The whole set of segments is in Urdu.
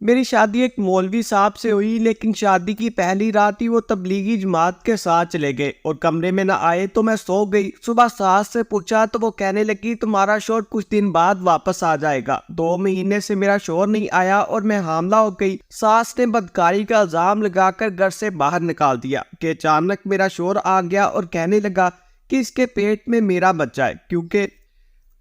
میری شادی ایک مولوی صاحب سے ہوئی، لیکن شادی کی پہلی رات ہی وہ تبلیغی جماعت کے ساتھ چلے گئے اور کمرے میں نہ آئے تو میں سو گئی۔ صبح ساس سے پوچھا تو وہ کہنے لگی تمہارا شوہر کچھ دن بعد واپس آ جائے گا۔ 2 مہینے سے میرا شوہر نہیں آیا اور میں حاملہ ہو گئی۔ ساس نے بدکاری کا الزام لگا کر گھر سے باہر نکال دیا کہ اچانک میرا شوہر آ گیا اور کہنے لگا کہ اس کے پیٹ میں میرا بچہ ہے، کیونکہ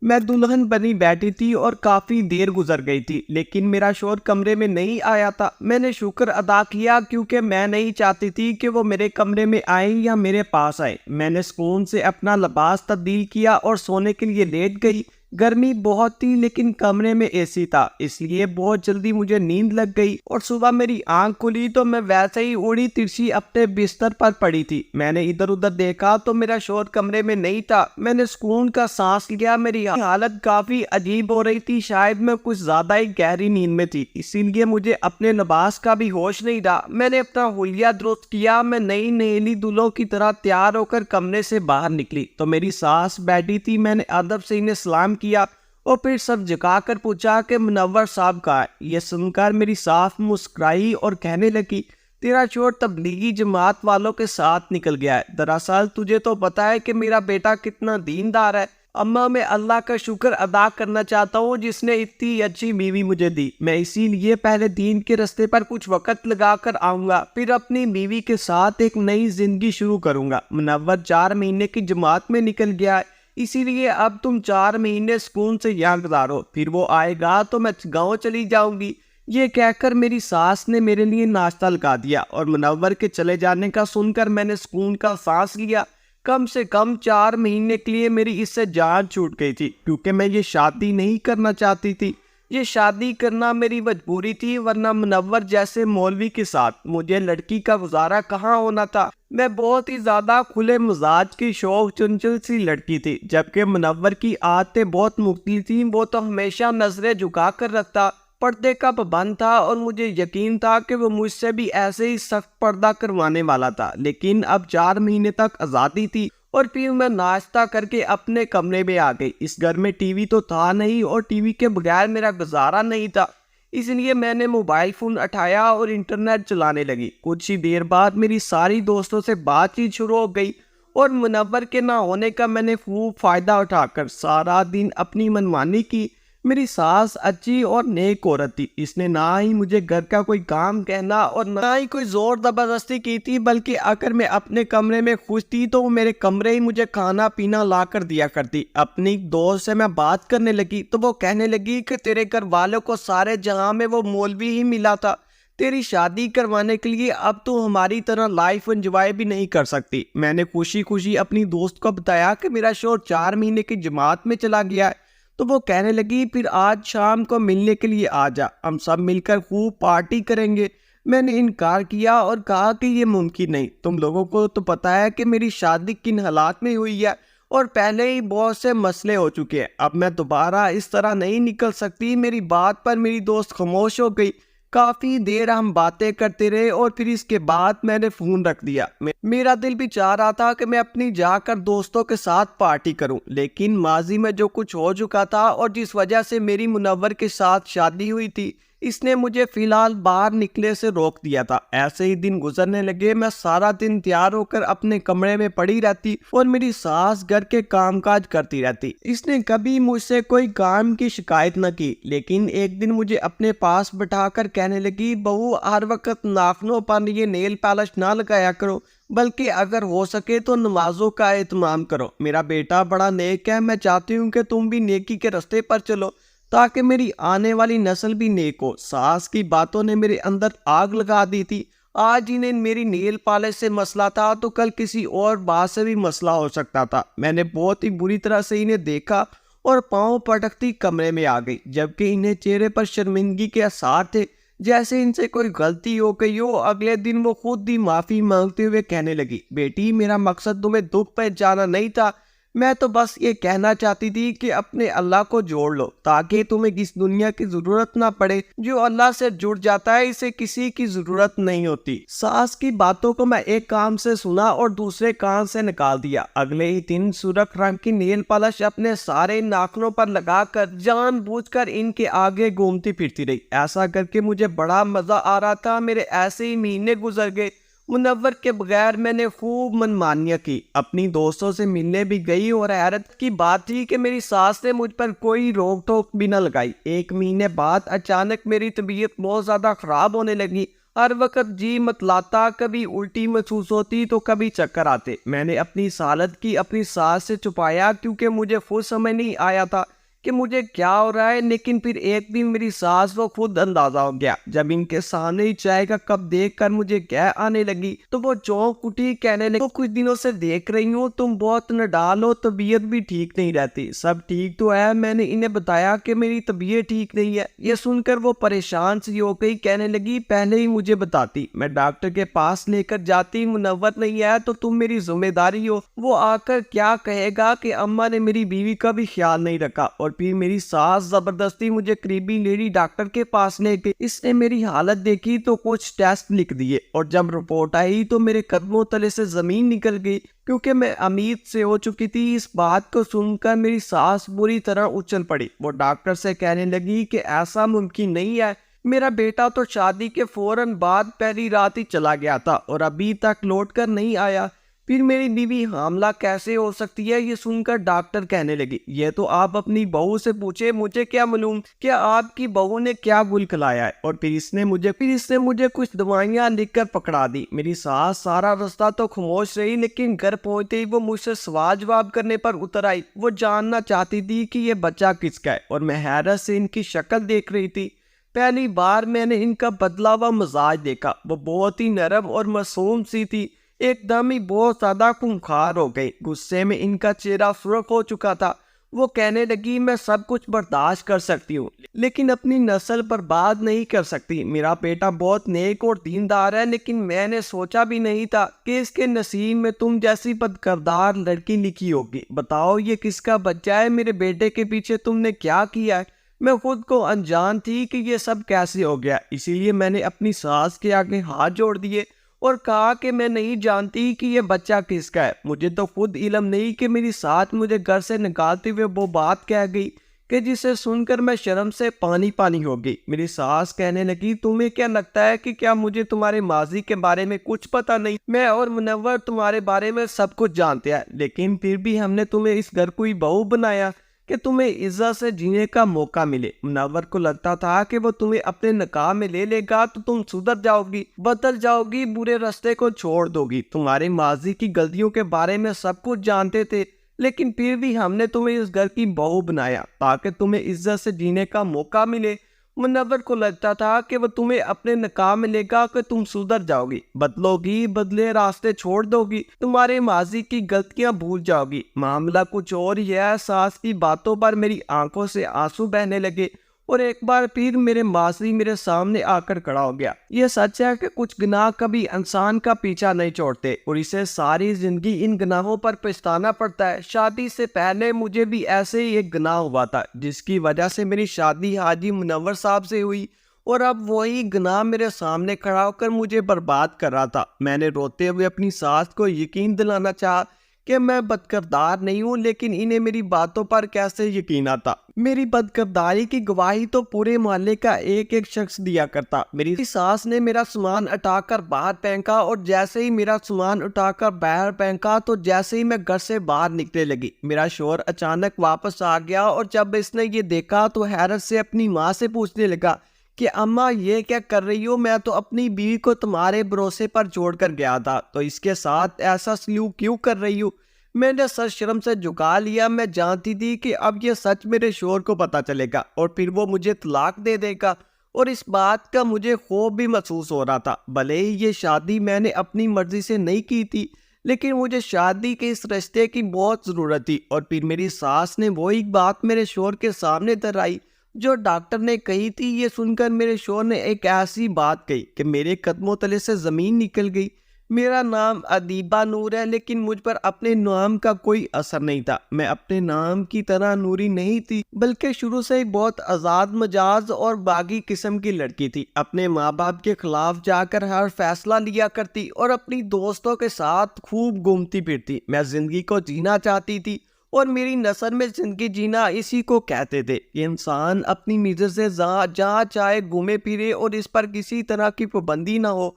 میں دلہن بنی بیٹھی تھی اور کافی دیر گزر گئی تھی، لیکن میرا شوہر کمرے میں نہیں آیا تھا۔ میں نے شکر ادا کیا کیونکہ میں نہیں چاہتی تھی کہ وہ میرے کمرے میں آئیں یا میرے پاس آئے۔ میں نے سکون سے اپنا لباس تبدیل کیا اور سونے کے لیے لیٹ گئی۔ گرمی بہت تھی لیکن کمرے میں اے سی تھا، اس لیے بہت جلدی مجھے نیند لگ گئی اور صبح میری آنکھ کھلی تو میں ویسے ہی اڑی ترچھی اپنے بستر پر پڑی تھی۔ میں نے ادھر ادھر دیکھا تو میرا شوہر کمرے میں نہیں تھا۔ میں نے سکون کا سانس لیا۔ میری حالت کافی عجیب ہو رہی تھی، شاید میں کچھ زیادہ ہی گہری نیند میں تھی، اسی لیے مجھے اپنے لباس کا بھی ہوش نہیں رہا۔ میں نے اپنا حلیہ درست کیا۔ میں نئی نہیلی دلہن کی طرح تیار ہو کر کمرے سے باہر نکلی تو میری ساس بیٹھی تھی۔ میں نے ادب سے انہیں سلام کیا اور پھر سب جھکا کر پوچھا کہ منور صاحب کہاں ہے؟ یہ سن کر میری ساس مسکرائی اور کہنے لگی تیرا شوہر تبلیغی جماعت والوں کے ساتھ نکل گیا ہے۔ دراصل تجھے تو پتا ہے کہ میرا بیٹا کتنا دیندار ہے۔ اماں، میں اللہ کا شکر ادا کرنا چاہتا ہوں جس نے اتنی اچھی بیوی مجھے دی۔ میں اسی لیے پہلے دین کے رستے پر کچھ وقت لگا کر آؤں گا، پھر اپنی بیوی کے ساتھ ایک نئی زندگی شروع کروں گا۔ منور 4 مہینے کی جماعت میں نکل گیا ہے، اسی لیے اب تم 4 مہینے سکون سے یہاں گزارو، پھر وہ آئے گا تو میں گاؤں چلی جاؤں گی۔ یہ کہہ کر میری ساس نے میرے لیے ناشتہ لگا دیا اور منور کے چلے جانے کا سن کر میں نے سکون کا سانس لیا۔ کم سے کم 4 مہینے کے لیے میری اس سے جان چھوٹ گئی تھی، کیونکہ میں یہ شادی نہیں کرنا چاہتی تھی۔ یہ شادی کرنا میری مجبوری تھی، ورنہ منور جیسے مولوی کے ساتھ مجھے لڑکی کا گزارا کہاں ہونا تھا۔ میں بہت ہی زیادہ کھلے مزاج کی شوق چنچل سی لڑکی تھی، جبکہ منور کی عادتیں بہت مختلف تھیں۔ وہ تو ہمیشہ نظریں جھکا کر رکھتا، پردے کا پابند تھا اور مجھے یقین تھا کہ وہ مجھ سے بھی ایسے ہی سخت پردہ کروانے والا تھا۔ لیکن اب 4 مہینے تک آزادی تھی اور پھر میں ناشتہ کر کے اپنے کمرے میں آ گئی۔ اس گھر میں ٹی وی تو تھا نہیں اور ٹی وی کے بغیر میرا گزارا نہیں تھا، اس لیے میں نے موبائل فون اٹھایا اور انٹرنیٹ چلانے لگی۔ کچھ ہی دیر بعد میری ساری دوستوں سے بات چیت شروع ہو گئی اور منور کے نہ ہونے کا میں نے خوب فائدہ اٹھا کر سارا دن اپنی منمانی کی۔ میری ساس اچھی اور نیک عورت تھی، اس نے نہ ہی مجھے گھر کا کوئی کام کہنا اور نہ ہی کوئی زور زبردستی کی تھی، بلکہ اگر میں اپنے کمرے میں خوش تھی تو وہ میرے کمرے ہی مجھے کھانا پینا لا کر دیا کرتی۔ اپنی دوست سے میں بات کرنے لگی تو وہ کہنے لگی کہ تیرے گھر والوں کو سارے جہاں میں وہ مولوی ہی ملا تھا، تیری شادی کروانے کے لیے اب تو ہماری طرح لائف انجوائے بھی نہیں کر سکتی۔ میں نے خوشی خوشی اپنی دوست کو بتایا کہ میرا شوہر 4 مہینے کی جماعت میں چلا گیا ہے، تو وہ کہنے لگی پھر آج شام کو ملنے کے لیے آ جا، ہم سب مل کر خوب پارٹی کریں گے۔ میں نے انکار کیا اور کہا کہ یہ ممکن نہیں، تم لوگوں کو تو پتا ہے کہ میری شادی کن حالات میں ہوئی ہے اور پہلے ہی بہت سے مسئلے ہو چکے ہیں، اب میں دوبارہ اس طرح نہیں نکل سکتی۔ میری بات پر میری دوست خاموش ہو گئی۔ کافی دیر ہم باتیں کرتے رہے اور پھر اس کے بعد میں نے فون رکھ دیا۔ میرا دل بھی چاہ رہا تھا کہ میں اپنی جا کر دوستوں کے ساتھ پارٹی کروں، لیکن ماضی میں جو کچھ ہو چکا تھا اور جس وجہ سے میری منور کے ساتھ شادی ہوئی تھی، اس نے مجھے فی الحال باہر نکلے سے روک دیا تھا۔ ایسے ہی دن گزرنے لگے، میں سارا دن تیار ہو کر اپنے کمرے میں پڑی رہتی اور میری ساس گھر کے کام کاج کرتی رہتی۔ اس نے کبھی مجھ سے کوئی کام کی شکایت نہ کی، لیکن ایک دن مجھے اپنے پاس بٹھا کر کہنے لگی بہو، ہر وقت ناخنوں پر یہ نیل پالش نہ لگایا کرو، بلکہ اگر ہو سکے تو نمازوں کا اہتمام کرو۔ میرا بیٹا بڑا نیک ہے، میں چاہتی ہوں کہ تم بھی نیکی کے راستے پر چلو تاکہ میری آنے والی نسل بھی نیک ہو۔ ساس کی باتوں نے میرے اندر آگ لگا دی تھی۔ آج انہیں میری نیل پالش سے مسئلہ تھا تو کل کسی اور بات سے بھی مسئلہ ہو سکتا تھا۔ میں نے بہت ہی بری طرح سے انہیں دیکھا اور پاؤں پٹکتی کمرے میں آ گئی، جبکہ انہیں چہرے پر شرمندگی کے آثار تھے، جیسے ان سے کوئی غلطی ہو گئی ہو۔ اگلے دن وہ خود ہی معافی مانگتے ہوئے کہنے لگی بیٹی، میرا مقصد تمہیں دکھ پہنچانا نہیں تھا، میں تو بس یہ کہنا چاہتی تھی کہ اپنے اللہ کو جوڑ لو تاکہ تمہیں اس دنیا کی ضرورت نہ پڑے۔ جو اللہ سے جڑ جاتا ہے اسے کسی کی ضرورت نہیں ہوتی۔ ساس کی باتوں کو میں ایک کان سے سنا اور دوسرے کان سے نکال دیا۔ اگلے ہی دن سرخ رنگ کی نیل پالش اپنے سارے ناخنوں پر لگا کر جان بوجھ کر ان کے آگے گھومتی پھرتی رہی۔ ایسا کر کے مجھے بڑا مزہ آ رہا تھا۔ میرے ایسے ہی مہینے گزر گئے۔ منور کے بغیر میں نے خوب منمانیاں کی، اپنی دوستوں سے ملنے بھی گئی، اور حیرت کی بات تھی کہ میری ساس نے مجھ پر کوئی روک ٹوک بھی نہ لگائی۔ ایک مہینے بعد اچانک میری طبیعت بہت زیادہ خراب ہونے لگی۔ ہر وقت جی متلاتا، کبھی الٹی محسوس ہوتی تو کبھی چکر آتے۔ میں نے اپنی اس حالت کی اپنی ساس سے چھپایا کیونکہ مجھے خود سمجھ نہیں آیا تھا کہ مجھے کیا ہو رہا ہے، لیکن پھر ایک دن میری ساس کو خود اندازہ ہو گیا۔ جب ان کے سامنے ہی چائے کا کپ دیکھ کر مجھے کہہ آنے لگی تو وہ چونک اٹھی، کہنے لگی کچھ دنوں سے دیکھ رہی ہوں تم بہت نڈال ہو، طبیعت بھی ٹھیک نہیں رہتی۔ سب ٹھیک تو ہے؟ میں نے انہیں بتایا کہ میری طبیعت ٹھیک نہیں ہے۔ یہ سن کر وہ پریشان سی ہو گئی، کہنے لگی پہلے ہی مجھے بتاتی، میں ڈاکٹر کے پاس لے کر جاتی۔ منور نہیں ہے تو تم میری ذمہ داری ہو، وہ آ کر کیا کہے گا کہ اماں نے میری بیوی کا بھی خیال نہیں رکھا۔ اور پھر میری ساس زبردستی مجھے قریبی لیڈی ڈاکٹر کے پاس لے گئی۔ اس نے میری حالت دیکھی تو کچھ ٹیسٹ لکھ دیے، اور جب رپورٹ آئی تو میرے قدموں تلے سے زمین نکل گئی، کیونکہ میں امید سے ہو چکی تھی۔ اس بات کو سن کر میری ساس بری طرح اچھل پڑی۔ وہ ڈاکٹر سے کہنے لگی کہ ایسا ممکن نہیں ہے، میرا بیٹا تو شادی کے فوراً بعد پہلی رات ہی چلا گیا تھا اور ابھی تک لوٹ کر نہیں آیا، پھر میری بیوی حاملہ کیسے ہو سکتی ہے؟ یہ سن کر ڈاکٹر کہنے لگی یہ تو آپ اپنی بہو سے پوچھے، مجھے کیا معلوم کہ آپ کی بہو نے کیا گل کھلایا ہے۔ اور پھر اس نے مجھے کچھ دوائیاں لکھ کر پکڑا دی۔ میری ساس سارا رستہ تو خاموش رہی، لیکن گھر پہنچتے ہی وہ مجھ سے سوال جواب کرنے پر اتر آئی۔ وہ جاننا چاہتی تھی کہ یہ بچہ کس کا ہے، اور میں حیرت سے ان کی شکل دیکھ رہی تھی۔ پہلی بار میں نے ان کا بدلا ہوا مزاج دیکھا۔ وہ بہت ہی نرم اور معصوم سی تھی، ایک دم ہی بہت زیادہ خونخوار ہو گئی۔ غصے میں ان کا چہرہ سرخ ہو چکا تھا۔ وہ کہنے لگی میں سب کچھ برداشت کر سکتی ہوں، لیکن اپنی نسل برباد نہیں کر سکتی۔ میرا بیٹا بہت نیک اور دیندار ہے، لیکن میں نے سوچا بھی نہیں تھا کہ اس کے نصیب میں تم جیسی بدکردار لڑکی لکھی ہوگی۔ بتاؤ یہ کس کا بچہ ہے؟ میرے بیٹے کے پیچھے تم نے کیا کیا ہے؟ میں خود کو انجان تھی کہ یہ سب کیسے ہو گیا، اسی لیے میں نے اپنی ساس کے آگے ہاتھ جوڑ دیے اور کہا کہ میں نہیں جانتی کہ یہ بچہ کس کا ہے۔ مجھے تو خود علم نہیں کہ میری ساتھ مجھے گھر سے نکالتے ہوئے وہ بات کہہ گئی کہ جسے سن کر میں شرم سے پانی پانی ہو گئی۔ میری ساس کہنے لگی تمہیں کیا لگتا ہے کہ کیا مجھے تمہارے ماضی کے بارے میں کچھ پتہ نہیں؟ میں اور منور تمہارے بارے میں سب کچھ جانتے ہیں، لیکن پھر بھی ہم نے تمہیں اس گھر کو ہی بہو بنایا کہ تمہیں عزت سے جینے کا موقع ملے۔ منور کو لگتا تھا کہ وہ تمہیں اپنے نکاح میں لے لے گا تو تم سدھر جاؤ گی، بدل جاؤ گی، برے راستے کو چھوڑ دو گی۔ تمہارے ماضی کی غلطیوں کے بارے میں سب کچھ جانتے تھے، لیکن پھر بھی ہم نے تمہیں اس گھر کی بہو بنایا تاکہ تمہیں عزت سے جینے کا موقع ملے۔ منور کو لگتا تھا کہ وہ تمہیں اپنے نکاح میں لے گا کہ تم سدھر جاؤ گی، بدلو گی، بدلے راستے چھوڑ دو گی، تمہارے ماضی کی غلطیاں بھول جاؤ گی۔ معاملہ کچھ اور ہی ہے۔ ساس کی باتوں پر میری آنکھوں سے آنسو بہنے لگے اور ایک بار پھر میرے ماضی میرے سامنے آ کر کھڑا ہو گیا۔ یہ سچ ہے کہ کچھ گناہ کبھی انسان کا پیچھا نہیں چھوڑتے اور اسے ساری زندگی ان گناہوں پر پچھتانا پڑتا ہے۔ شادی سے پہلے مجھے بھی ایسے ہی ایک گناہ ہوا تھا جس کی وجہ سے میری شادی حاجی منور صاحب سے ہوئی، اور اب وہی گناہ میرے سامنے کھڑا ہو کر مجھے برباد کر رہا تھا۔ میں نے روتے ہوئے اپنی ساس کو یقین دلانا چاہا کہ میں بدکردار نہیں ہوں، لیکن انہیں میری باتوں پر کیسے یقین آتا؟ میری بدکرداری کی گواہی تو پورے محلے کا ایک ایک شخص دیا کرتا۔ میری ساس نے میرا سامان اٹھا کر باہر پھینکا، اور جیسے ہی میرا سامان اٹھا کر باہر پھینکا تو جیسے ہی میں گھر سے باہر نکلنے لگی، میرا شوہر اچانک واپس آ گیا، اور جب اس نے یہ دیکھا تو حیرت سے اپنی ماں سے پوچھنے لگا کہ اماں یہ کیا کر رہی ہو؟ میں تو اپنی بیوی کو تمہارے بھروسے پر چھوڑ کر گیا تھا، تو اس کے ساتھ ایسا سلوک کیوں کر رہی ہو؟ میں نے سر شرم سے جھکا لیا۔ میں جانتی تھی کہ اب یہ سچ میرے شوہر کو پتہ چلے گا اور پھر وہ مجھے طلاق دے دے گا، اور اس بات کا مجھے خوف بھی محسوس ہو رہا تھا۔ بھلے ہی یہ شادی میں نے اپنی مرضی سے نہیں کی تھی، لیکن مجھے شادی کے اس رشتے کی بہت ضرورت تھی۔ اور پھر میری ساس نے وہی بات میرے شوہر کے سامنے دہرائی جو ڈاکٹر نے کہی تھی۔ یہ سن کر میرے شوہر نے ایک ایسی بات کہی کہ میرے قدموں تلے سے زمین نکل گئی۔ میرا نام ادیبہ نور ہے، لیکن مجھ پر اپنے نام کا کوئی اثر نہیں تھا۔ میں اپنے نام کی طرح نوری نہیں تھی، بلکہ شروع سے ہی بہت آزاد مجاز اور باغی قسم کی لڑکی تھی۔ اپنے ماں باپ کے خلاف جا کر ہر فیصلہ لیا کرتی اور اپنی دوستوں کے ساتھ خوب گھومتی پھرتی۔ میں زندگی کو جینا چاہتی تھی، اور میری نثر میں زندگی جینا اسی کو کہتے تھے کہ انسان اپنی مرضی سے جہاں چاہے گھومے پھرے اور اس پر کسی طرح کی پابندی نہ ہو۔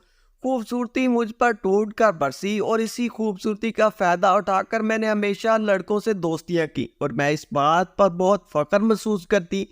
خوبصورتی مجھ پر ٹوٹ کر برسی، اور اسی خوبصورتی کا فائدہ اٹھا کر میں نے ہمیشہ لڑکوں سے دوستیاں کی، اور میں اس بات پر بہت فخر محسوس کرتی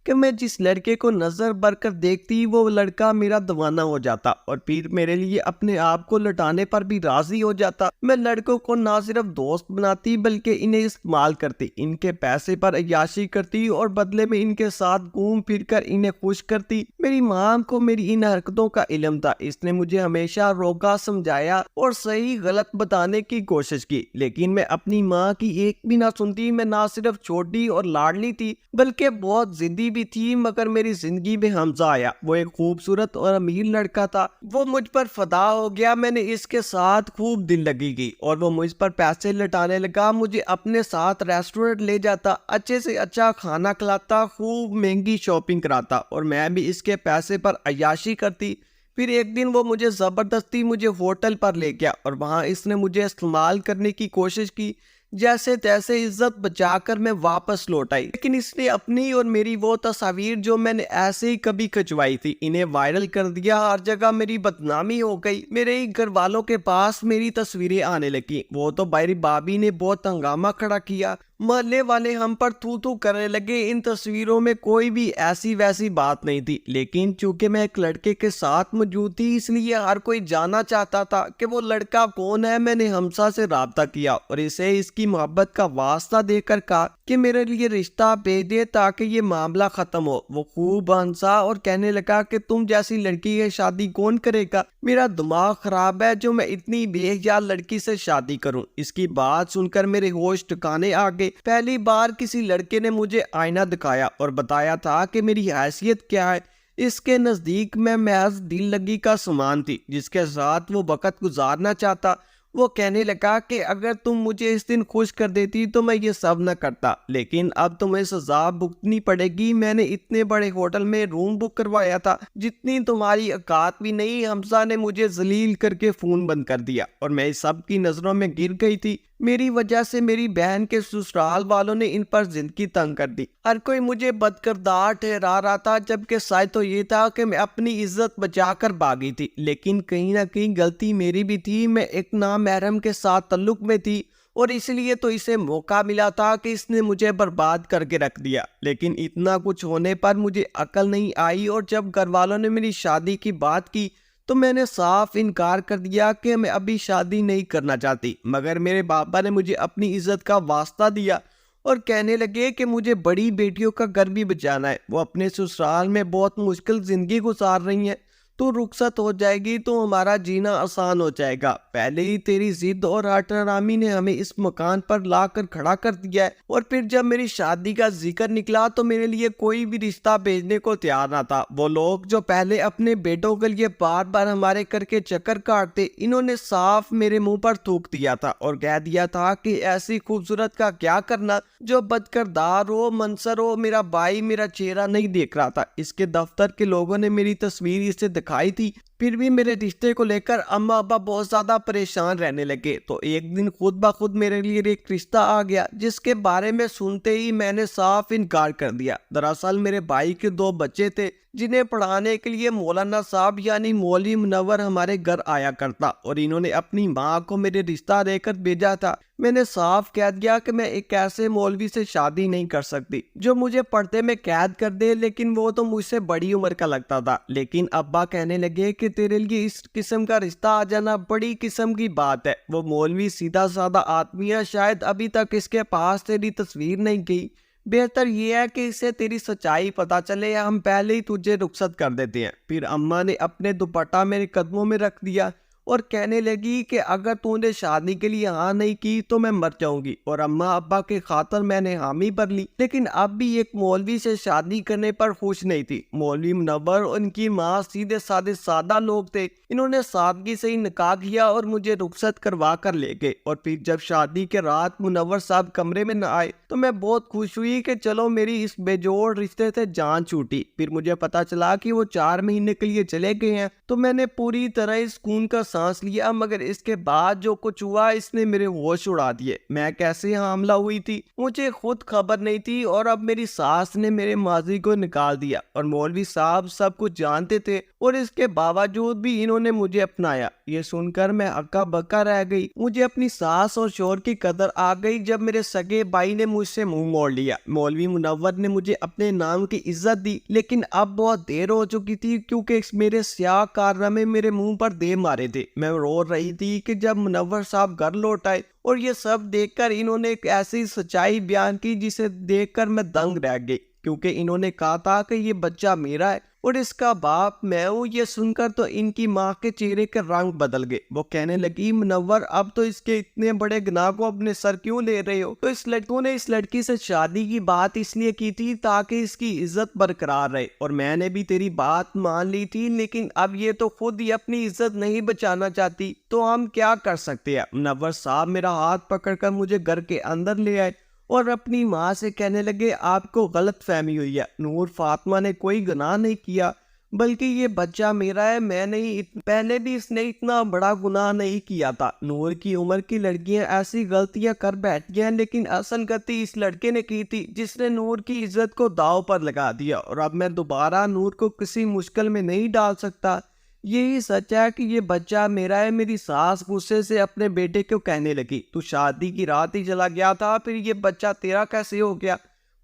کہ میں جس لڑکے کو نظر بھر کر دیکھتی وہ لڑکا میرا دیوانہ ہو جاتا، اور پھر میرے لیے اپنے آپ کو لٹانے پر بھی راضی ہو جاتا۔ میں لڑکوں کو نہ صرف دوست بناتی بلکہ انہیں استعمال کرتی، ان کے پیسے پر عیاشی کرتی اور بدلے میں ان کے ساتھ گھوم پھر کر انہیں خوش کرتی۔ میری ماں کو میری ان حرکتوں کا علم تھا، اس نے مجھے ہمیشہ روکا، سمجھایا اور صحیح غلط بتانے کی کوشش کی، لیکن میں اپنی ماں کی ایک بھی نہ سنتی۔ میں نہ صرف چھوٹی اور لاڈلی تھی بلکہ بہت ضدی بھی تھی۔ مگر میری زندگی میں حمزہ آیا۔ وہ ایک خوبصورت اور امیر لڑکا تھا، وہ مجھ پر فدا ہو گیا۔ میں نے اس کے ساتھ خوب دل لگی کی اور وہ مجھ پر پیسے لٹانے لگا، مجھے اپنے ساتھ ریسٹورنٹ لے جاتا، اچھے سے اچھا کھانا کھلاتا، خوب مہنگی شاپنگ کراتا، اور میں بھی اس کے پیسے پر عیاشی کرتی۔ پھر ایک دن وہ زبردستی مجھے ہوٹل پر لے گیا، اور وہاں اس نے مجھے استعمال کرنے کی کوشش کی۔ جیسے تیسے عزت بچا کر میں واپس لوٹ آئی، لیکن اس نے اپنی اور میری وہ تصاویر جو میں نے ایسے ہی کبھی کھنچوائی تھی انہیں وائرل کر دیا۔ ہر جگہ میری بدنامی ہو گئی، میرے ہی گھر والوں کے پاس میری تصویریں آنے لگی۔ وہ تو میری بابی نے بہت ہنگامہ کھڑا کیا، محلے والے ہم پر تھو تھو کرنے لگے۔ ان تصویروں میں کوئی بھی ایسی ویسی بات نہیں تھی، لیکن چونکہ میں ایک لڑکے کے ساتھ موجود تھی اس لیے ہر کوئی جاننا چاہتا تھا کہ وہ لڑکا کون ہے۔ میں نے حمزہ سے رابطہ کیا اور اسے اس کی محبت کا واسطہ دے کر کہا کہ میرے لیے رشتہ بھیج دے تاکہ یہ معاملہ ختم ہو۔ وہ خوب ہنسا اور کہنے لگا کہ تم جیسی لڑکی کی شادی کون کرے گا؟ میرا دماغ خراب ہے جو میں اتنی بے حیا لڑکی سے شادی کروں۔ اس کی بات سن کر میرے ہوش ٹھکانے آ گئے۔ پہلی بار کسی لڑکے نے مجھے آئینہ دکھایا اور بتایا تھا کہ میری حیثیت کیا ہے۔ اس کے نزدیک میں محض دل لگی کا سامان تھی جس کے ساتھ وہ وقت گزارنا چاہتا۔ وہ کہنے لگا کہ اگر تم مجھے اس دن خوش کر دیتی تو میں یہ سب نہ کرتا، لیکن اب تمہیں سزا بھگتنی پڑے گی۔ میں نے اتنے بڑے ہوٹل میں روم بک کروایا تھا جتنی تمہاری اوقات بھی نہیں۔ حمزہ نے مجھے ذلیل کر کے فون بند کر دیا اور میں سب کی نظروں میں گر گئی تھی۔ میری وجہ سے میری بہن کے سسرال والوں نے ان پر زندگی تنگ کر دی۔ ہر کوئی مجھے بدکردار ٹھہرا رہا تھا، جبکہ سچ تو یہ تھا کہ میں اپنی عزت بچا کر بھاگی تھی، لیکن کہیں نہ کہیں غلطی میری بھی تھی۔ میں ایک نامحرم کے ساتھ تعلق میں تھی اور اس لیے تو اسے موقع ملا تھا کہ اس نے مجھے برباد کر کے رکھ دیا۔ لیکن اتنا کچھ ہونے پر مجھے عقل نہیں آئی، اور جب گھر والوں نے میری شادی کی بات کی تو میں نے صاف انکار کر دیا کہ میں ابھی شادی نہیں کرنا چاہتی۔ مگر میرے بابا نے مجھے اپنی عزت کا واسطہ دیا اور کہنے لگے کہ مجھے بڑی بیٹیوں کا گھر بھی بچانا ہے، وہ اپنے سسرال میں بہت مشکل زندگی گزار رہی ہیں، تو رخصت ہو جائے گی تو ہمارا جینا آسان ہو جائے گا۔ پہلے ہی تیری ضد اور ہٹ آرامی نے ہمیں اس مکان پر لا کر کھڑا کر دیا ہے، اور پھر جب میری شادی کا ذکر نکلا تو میرے لیے کوئی بھی رشتہ بھیجنے کو تیار نہ تھا۔ وہ لوگ جو پہلے اپنے بیٹوں کے لیے بار بار ہمارے کر کے چکر کاٹتے، انہوں نے صاف میرے منہ پر تھوک دیا تھا اور کہہ دیا تھا کہ ایسی خوبصورت کا کیا کرنا جو بدکردار ہو، منصر ہو۔ میرا بھائی میرا چہرہ نہیں دیکھ رہا تھا، اس کے دفتر کے لوگوں نے میری تصویر اسے دکھائی تھی۔ پھر بھی میرے رشتے کو لے کر اماں ابا بہت زیادہ پریشان رہنے لگے، تو ایک دن خود بخود میرے لیے ایک رشتہ آ گیا جس کے بارے میں سنتے ہی میں نے صاف انکار کر دیا۔ دراصل میرے بھائی کے 2 بچے تھے جنہیں پڑھانے کے لیے مولانا صاحب یعنی مولوی منور ہمارے گھر آیا کرتا، اور انہوں نے اپنی ماں کو میرے رشتہ دے کر بھیجا تھا۔ میں نے صاف کہہ دیا کہ میں ایک ایسے مولوی سے شادی نہیں کر سکتی جو مجھے پردے میں قید کر دے، لیکن وہ تو مجھ سے بڑی عمر کا لگتا تھا۔ لیکن ابا کہنے لگے کہ تیرے لیے اس قسم کا رشتہ آ جانا بڑی قسم کی بات ہے، وہ مولوی سیدھا سادہ آدمی ہے، شاید ابھی تک اس کے پاس تیری تصویر نہیں گئی، بہتر یہ ہے کہ اسے تیری سچائی پتہ چلے، ہم پہلے ہی تجھے رخصت کر دیتے ہیں۔ پھر اماں نے اپنے دوپٹہ میرے قدموں میں رکھ دیا اور کہنے لگی کہ اگر تو نے شادی کے لیے ہاں نہیں کی تو میں مر جاؤں گی، اور اماں ابا کے خاطر میں نے حامی بھر لی۔ لیکن اب بھی ایک مولوی سے شادی کرنے پر خوش نہیں تھی۔ مولوی منور اور ان کی ماں سیدھے سادہ لوگ تھے۔ انہوں نے سادگی سے ہی نکاح کیا اور مجھے رخصت کروا کر لے گئے، اور پھر جب شادی کے رات منور صاحب کمرے میں نہ آئے تو میں بہت خوش ہوئی کہ چلو میری اس بے جوڑ رشتے سے جان چھوٹی۔ پھر مجھے پتا چلا کہ وہ 4 مہینے کے لیے چلے گئے ہیں تو میں نے پوری طرح سکون کا سانس لیا، مگر اس کے بعد جو کچھ ہوا اس نے میرے ہوش اڑا دیے۔ میں کیسے حاملہ ہوئی تھی مجھے خود خبر نہیں تھی، اور اب میری ساس نے میرے ماضی کو نکال دیا، اور مولوی صاحب سب کچھ جانتے تھے اور اس کے باوجود بھی انہوں نے مجھے اپنایا۔ یہ سن کر میں ہکا بکا رہ گئی۔ مجھے اپنی ساس اور شوہر کی قدر آ گئی جب میرے سگے بھائی نے مجھ سے منہ موڑ لیا۔ مولوی منور نے مجھے اپنے نام کی عزت دی، لیکن اب بہت دیر ہو چکی تھی کیونکہ میرے سیاہ کارنامے میرے منہ پر دے مارے تھے۔ میں رو رہی تھی کہ جب منور صاحب گھر لوٹ آئے اور یہ سب دیکھ کر انہوں نے ایک ایسی سچائی بیان کی جسے دیکھ کر میں دنگ رہ گئی، کیونکہ انہوں نے کہا تھا کہ یہ بچہ میرا ہے اور اس کا باپ میں ہوں۔ یہ سن کر تو ان کی ماں کے چہرے کے رنگ بدل گئے۔ وہ کہنے لگی منور اب تو اس کے اتنے بڑے گناہ کو اپنے سر کیوں لے رہے ہو؟ تو اس لڑکوں نے اس لڑکی سے شادی کی بات اس لیے کی تھی تاکہ اس کی عزت برقرار رہے، اور میں نے بھی تیری بات مان لی تھی، لیکن اب یہ تو خود ہی اپنی عزت نہیں بچانا چاہتی تو ہم کیا کر سکتے ہیں؟ منور صاحب میرا ہاتھ پکڑ کر مجھے گھر کے اندر لے آئے اور اپنی ماں سے کہنے لگے آپ کو غلط فہمی ہوئی ہے، نور فاطمہ نے کوئی گناہ نہیں کیا بلکہ یہ بچہ میرا ہے۔ میں نہیں پہلے بھی اس نے اتنا بڑا گناہ نہیں کیا تھا۔ نور کی عمر کی لڑکیاں ایسی غلطیاں کر بیٹھ گئیں، لیکن اصل غلطی اس لڑکے نے کی تھی جس نے نور کی عزت کو داؤ پر لگا دیا، اور اب میں دوبارہ نور کو کسی مشکل میں نہیں ڈال سکتا۔ یہی سچ ہے کہ یہ بچہ میرا ہے۔ میری ساس غصے سے اپنے بیٹے کو کہنے لگی تو شادی کی رات ہی چلا گیا تھا، پھر یہ بچہ تیرا کیسے ہو گیا؟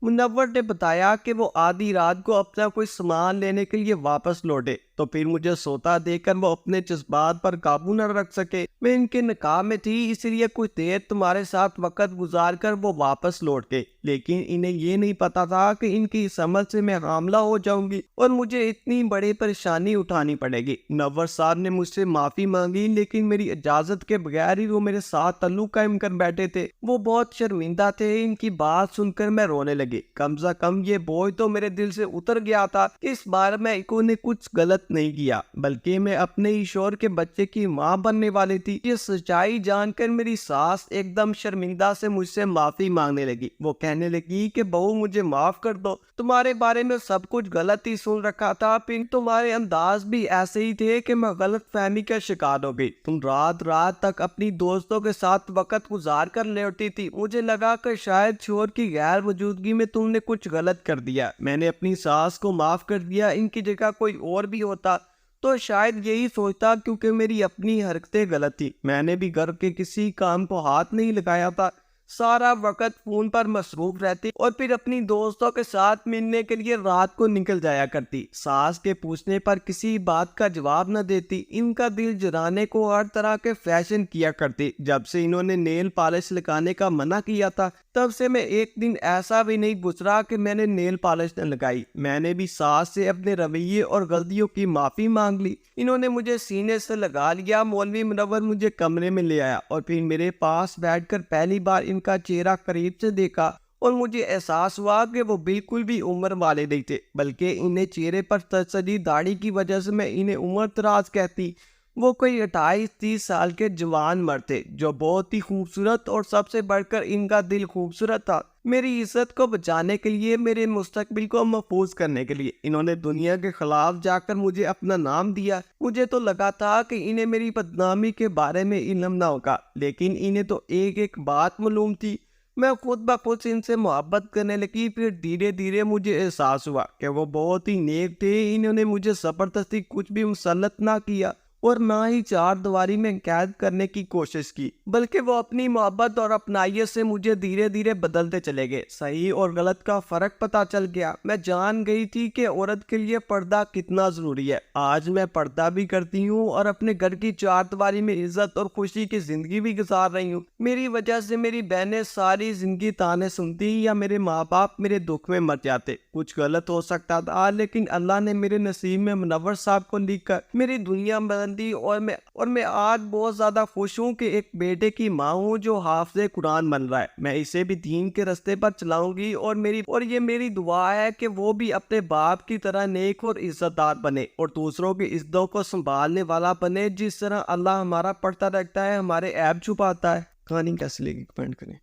منور نے بتایا کہ وہ آدھی رات کو اپنا کوئی سامان لینے کے لیے واپس لوٹے، تو پھر مجھے سوتا دیکھ کر وہ اپنے جذبات پر قابو نہ رکھ سکے۔ میں ان کے نکاح میں تھی، اس لیے کچھ دیر تمہارے ساتھ وقت گزار کر وہ واپس لوٹ گئے، لیکن انہیں یہ نہیں پتا تھا کہ ان کی سمجھ سے میں حاملہ ہو جاؤں گی اور مجھے اتنی بڑی پریشانی اٹھانی پڑے گی۔ منور صاحب نے مجھ سے معافی مانگی، لیکن میری اجازت کے بغیر ہی وہ میرے ساتھ تعلق قائم کر بیٹھے تھے۔ وہ بہت شرمندہ تھے۔ ان کی بات سن کر میں رونے لگی۔ کم سے کم یہ بوجھ تو میرے دل سے اتر گیا تھا کہ اس بار میں انہوں نے کچھ غلط نہیں کیا، بلکہ میں اپنے ہی شوہر کے بچے کی ماں بننے والی تھی۔ یہ سچائی جان کر میری ساس ایک دم شرمندہ سے مجھ سے معافی مانگنے لگی۔ وہ کہنے لگی کہ بہو مجھے معاف کر دو، تمہارے بارے میں سب کچھ غلط ہی سن رکھا تھا، پھر تمہارے انداز بھی ایسے ہی تھے کہ میں غلط فہمی کا شکار ہو گئی۔ تم رات تک اپنی دوستوں کے ساتھ وقت گزار کر لوٹی تھی، مجھے لگا کہ شاید شوہر کی غیر موجودگی میں تم نے کچھ غلط کر دیا۔ میں نے اپنی ساس کو معاف کر دیا۔ ان کی جگہ کوئی اور بھی ہوتا تو شاید یہی سوچتا، کیونکہ میری اپنی حرکتیں غلط تھی۔ میں نے بھی گھر کے کسی کام کو ہاتھ نہیں لگایا تھا، سارا وقت فون پر مصروف رہتی اور پھر اپنی دوستوں کے ساتھ ملنے کے لیے رات کو نکل جایا کرتی۔ ساس کے پوچھنے پر کسی بات کا جواب نہ دیتی۔ ان کا دل جرانے کو ہر طرح کے فیشن کیا کرتی۔ جب سے انہوں نے نیل پالش لگانے کا منع کیا تھا تب سے میں ایک دن ایسا بھی نہیں گزرا کہ میں نے نیل پالش نہ لگائی۔ میں نے بھی ساس سے اپنے رویے اور غلطیوں کی معافی مانگ لی۔ انہوں نے مجھے سینے سے لگا لیا۔ مولوی منور مجھے کمرے میں لے آیا اور پھر میرے پاس بیٹھ کر پہلی بار ان کا چہرہ قریب سے دیکھا، اور مجھے احساس ہوا کہ وہ بالکل بھی عمر والے نہیں تھے، بلکہ انہیں چہرے پر ترسری داڑھی کی وجہ سے میں انہیں عمر دراز کہتی۔ وہ کوئی 28-30 سال کے جوان مرد تھے جو بہت ہی خوبصورت، اور سب سے بڑھ کر ان کا دل خوبصورت تھا۔ میری عزت کو بچانے کے لیے، میرے مستقبل کو محفوظ کرنے کے لیے انہوں نے دنیا کے خلاف جا کر مجھے اپنا نام دیا۔ مجھے تو لگا تھا کہ انہیں میری بدنامی کے بارے میں علم نہ ہوگا، لیکن انہیں تو ایک بات معلوم تھی۔ میں خود بخود ان سے محبت کرنے لگی۔ پھر دھیرے دھیرے مجھے احساس ہوا کہ وہ بہت ہی نیک تھے۔ انہوں نے مجھے زبردستی کچھ بھی مسلط نہ کیا اور نہ ہی 4 دیواری میں قید کرنے کی کوشش کی، بلکہ وہ اپنی محبت اور اپنائیت سے مجھے دھیرے دھیرے بدلتے چلے گئے۔ صحیح اور غلط کا فرق پتہ چل گیا۔ میں جان گئی تھی کہ عورت کے لیے پردہ کتنا ضروری ہے۔ آج میں پردہ بھی کرتی ہوں اور اپنے گھر کی 4 دیواری میں عزت اور خوشی کی زندگی بھی گزار رہی ہوں۔ میری وجہ سے میری بہنیں ساری زندگی تانے سنتی یا میرے ماں باپ میرے دکھ میں مر جاتے۔ کچھ غلط ہو سکتا تھا، لیکن اللہ نے میرے نصیب میں منور صاحب کو لکھ کر میری دنیا بدلنے بندی اور میں آج بہت زیادہ خوش ہوں کہ ایک بیٹے کی ماں ہوں جو حافظ قرآن بن رہا ہے. میں اسے بھی دین کے راستے پر چلاؤں گی اور یہ میری دعا ہے کہ وہ بھی اپنے باپ کی طرح نیک اور عزت دار بنے اور دوسروں کی عزتوں کو سنبھالنے والا بنے، جس طرح اللہ ہمارا پڑھتا رکھتا ہے، ہمارے عیب چھپاتا ہے. کہانی کیسی لگی کمنٹ کریں.